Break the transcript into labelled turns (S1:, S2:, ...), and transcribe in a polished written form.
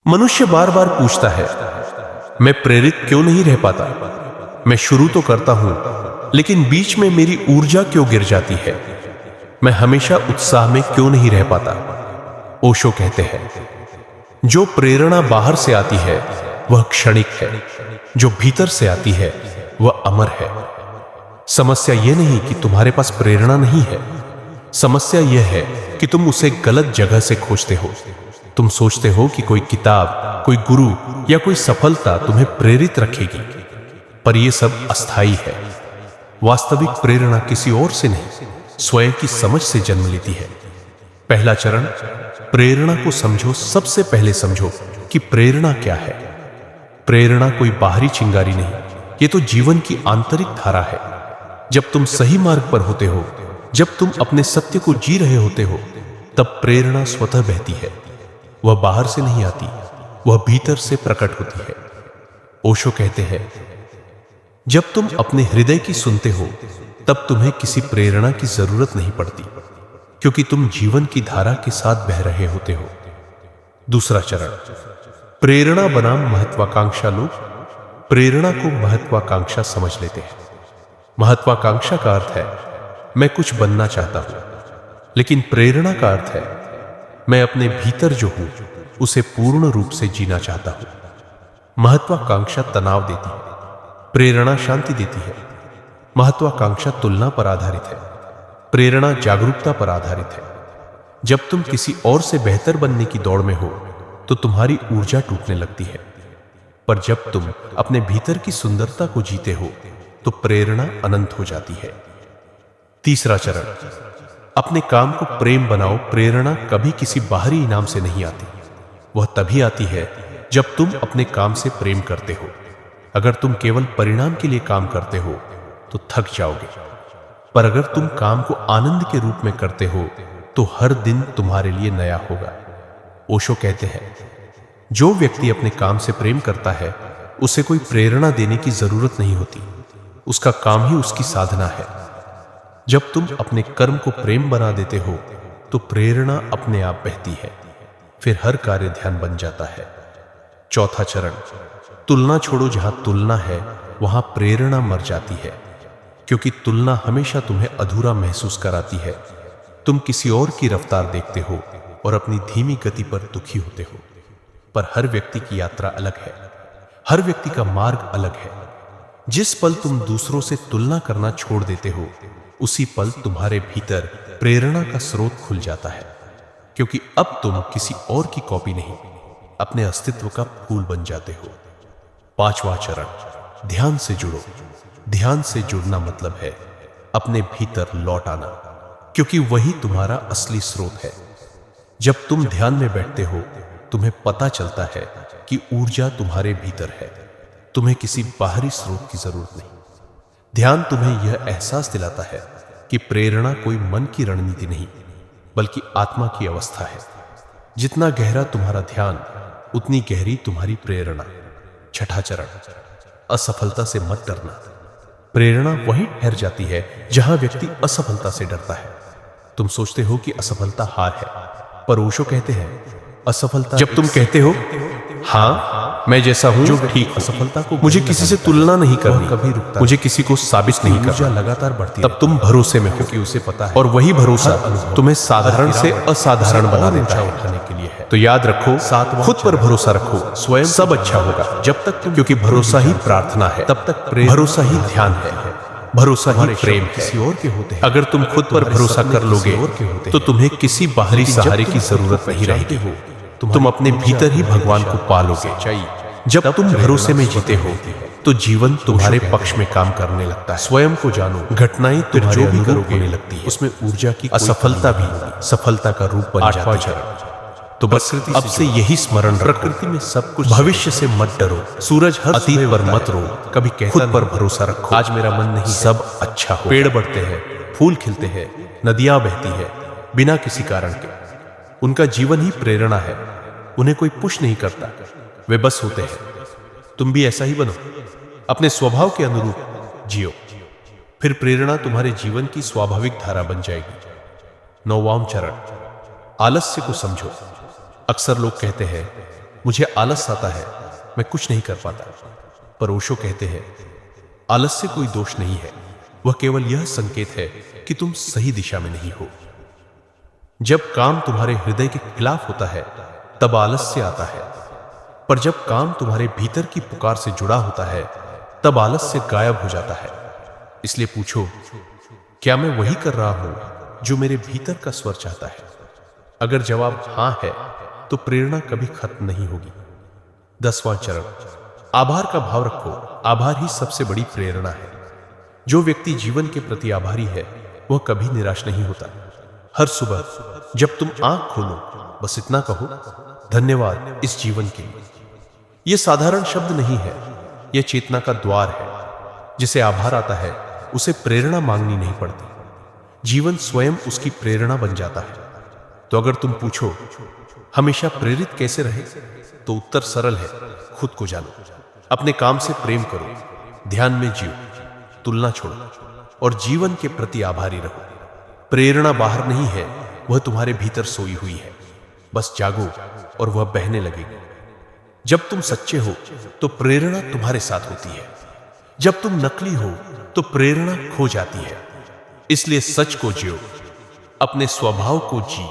S1: मनुष्य बार बार पूछता है, मैं प्रेरित क्यों नहीं रह पाता? मैं शुरू तो करता हूं, लेकिन बीच में मेरी ऊर्जा क्यों गिर जाती है? मैं हमेशा उत्साह में क्यों नहीं रह पाता? ओशो कहते हैं, जो प्रेरणा बाहर से आती है वह क्षणिक है, जो भीतर से आती है वह अमर है। समस्या यह नहीं कि तुम्हारे पास प्रेरणा नहीं है, समस्या यह है कि तुम उसे गलत जगह से खोजते हो। तुम सोचते हो कि कोई किताब, कोई गुरु या कोई सफलता तुम्हें प्रेरित रखेगी, पर यह सब अस्थायी है। वास्तविक प्रेरणा किसी और से नहीं, स्वयं की समझ से जन्म लेती है। पहला चरण, प्रेरणा को समझो। सबसे पहले समझो कि प्रेरणा क्या है। प्रेरणा कोई बाहरी चिंगारी नहीं, यह तो जीवन की आंतरिक धारा है। जब तुम सही मार्ग पर होते हो, जब तुम अपने सत्य को जी रहे होते हो, तब प्रेरणा स्वतः बहती है। वह बाहर से नहीं आती, वह भीतर से प्रकट होती है। ओशो कहते हैं, जब तुम अपने हृदय की सुनते हो, तब तुम्हें किसी प्रेरणा की जरूरत नहीं पड़ती, क्योंकि तुम जीवन की धारा के साथ बह रहे होते हो। दूसरा चरण, प्रेरणा बनाम महत्वाकांक्षा। लोग प्रेरणा को महत्वाकांक्षा समझ लेते हैं। महत्वाकांक्षा का अर्थ है मैं कुछ बनना चाहता हूं, लेकिन प्रेरणा का अर्थ है मैं अपने भीतर जो हूं उसे पूर्ण रूप से जीना चाहता हूं। महत्वाकांक्षा तनाव देती है, प्रेरणा शांति देती है। महत्वाकांक्षा तुलना पर आधारित है, प्रेरणा जागरूकता पर आधारित है। जब तुम किसी और से बेहतर बनने की दौड़ में हो, तो तुम्हारी ऊर्जा टूटने लगती है, पर जब तुम अपने भीतर की सुंदरता को जीते हो, तो प्रेरणा अनंत हो जाती है। तीसरा चरण, अपने काम को प्रेम बनाओ। प्रेरणा कभी किसी बाहरी इनाम से नहीं आती, वह तभी आती है जब तुम अपने काम से प्रेम करते हो। अगर तुम केवल परिणाम के लिए काम करते हो तो थक जाओगे, पर अगर तुम काम को आनंद के रूप में करते हो तो हर दिन तुम्हारे लिए नया होगा। ओशो कहते हैं, जो व्यक्ति अपने काम से प्रेम करता है, उसे कोई प्रेरणा देने की जरूरत नहीं होती, उसका काम ही उसकी साधना है। जब तुम अपने कर्म को प्रेम बना देते हो, तो प्रेरणा अपने आप बहती है, फिर हर कार्य ध्यान बन जाता है। चौथा चरण, तुलना छोड़ो। जहां तुलना है वहां प्रेरणा मर जाती है, क्योंकि तुलना हमेशा तुम्हें अधूरा महसूस कराती है। तुम किसी और की रफ्तार देखते हो और अपनी धीमी गति पर दुखी होते हो, पर हर व्यक्ति की यात्रा अलग है, हर व्यक्ति का मार्ग अलग है। जिस पल तुम दूसरों से तुलना करना छोड़ देते हो, उसी पल तुम्हारे भीतर प्रेरणा का स्रोत खुल जाता है, क्योंकि अब तुम किसी और की कॉपी नहीं, अपने अस्तित्व का फूल बन जाते हो। पांचवा चरण, ध्यान से जुड़ो। ध्यान से जुड़ना मतलब है अपने भीतर लौट आना, क्योंकि वही तुम्हारा असली स्रोत है। जब तुम ध्यान में बैठते हो, तुम्हें पता चलता है कि ऊर्जा तुम्हारे भीतर है, तुम्हें किसी बाहरी स्रोत की जरूरत नहीं। ध्यान तुम्हें यह एहसास दिलाता है कि प्रेरणा कोई मन की रणनीति नहीं, बल्कि आत्मा की अवस्था है। जितना गहरा तुम्हारा ध्यान, उतनी गहरी तुम्हारी प्रेरणा। छठा चरण, असफलता से मत डरना। प्रेरणा वहीं ठहर जाती है जहां व्यक्ति असफलता से डरता है। तुम सोचते हो कि असफलता हार है, पर ओशो कहते हैं, असफलता जब तुम कहते हो हां मैं जैसा हूं जो ठीक, असफलता को मुझे किसी से तुलना नहीं करनी, कभी रुकता, मुझे किसी को साबित नहीं करना, लगातार बढ़ती, तब तुम भरोसे में हो कि उसे पता है, और वही भरोसा तुम्हें साधारण से असाधारण बना देता है उठाने के लिए है। तो याद रखो, खुद पर भरोसा रखो, स्वयं सब अच्छा होगा जब तक तुम, क्योंकि भरोसा ही प्रार्थना है, तब तक भरोसा ही ध्यान है, भरोसा ही प्रेम है। किसी और के होते हैं। अगर तुम खुद पर भरोसा कर लोगे तो तुम्हें किसी बाहरी सहारे की जरूरत नहीं रहेगी। तुम अपने भीतर ही भगवान को पालोगे। जब तुम भरोसे में जीते हो, तो जीवन तुम्हारे पक्ष में काम करने लगता है। स्वयं को जानो, घटनाएं तुम जो भी करोगे होने लगती है, उसमें ऊर्जा की असफलता भी सफलता का रूप बन जाती है। तो बस अब से यही स्मरण, प्रकृति में सब कुछ, भविष्य से मत डरो, सूरज हर अतीत पर मत रो, कभी खुद पर भरोसा रखो, आज मेरा मन नहीं, सब अच्छा हो। पेड़ बढ़ते हैं, फूल खिलते हैं, नदियां बहती है बिना किसी कारण के। उनका जीवन ही प्रेरणा है, उन्हें कोई पुश नहीं करता, वे बस होते हैं। तुम भी ऐसा ही बनो, अपने स्वभाव के अनुरूप जियो, फिर प्रेरणा तुम्हारे जीवन की स्वाभाविक धारा बन जाएगी। नौवां चरण, आलस्य को समझो। अक्सर लोग कहते हैं मुझे आलस आता है, मैं कुछ नहीं कर पाता। पर ओशो कहते हैं, आलस से कोई दोष नहीं है, वह केवल यह संकेत है कि तुम सही दिशा में नहीं हो। जब काम तुम्हारे हृदय के खिलाफ होता है तब आलस्य आता है, पर जब काम तुम्हारे भीतर की पुकार से जुड़ा होता है तब आलस्य गायब हो जाता है। इसलिए पूछो, क्या मैं वही कर रहा हूं जो मेरे भीतर का स्वर चाहता है? अगर जवाब हां है तो प्रेरणा कभी खत्म नहीं होगी। 10वां चरण, आभार का भाव रखो। आभार ही सबसे बड़ी प्रेरणा है। जो व्यक्ति जीवन के प्रति आभारी है वह कभी निराश नहीं होता। हर सुबह जब तुम आंख खोलो बस इतना कहो, धन्यवाद इस जीवन के लिए। यह साधारण शब्द नहीं है, यह चेतना का द्वार है। जिसे आभार आता है उसे प्रेरणा मांगनी नहीं पड़ती, जीवन स्वयं उसकी प्रेरणा बन जाता है। तो अगर तुम पूछो हमेशा प्रेरित कैसे रहे, तो उत्तर सरल है, खुद को जानो, अपने काम से प्रेम करो, ध्यान में जियो, तुलना छोड़ो और जीवन के प्रति आभारी रहो। प्रेरणा बाहर नहीं है, वह तुम्हारे भीतर सोई हुई है। बस जागो और वह बहने लगेगी। जब तुम सच्चे हो तो प्रेरणा तुम्हारे साथ होती है, जब तुम नकली हो तो प्रेरणा खो जाती है। इसलिए सच को जियो, अपने स्वभाव को जी।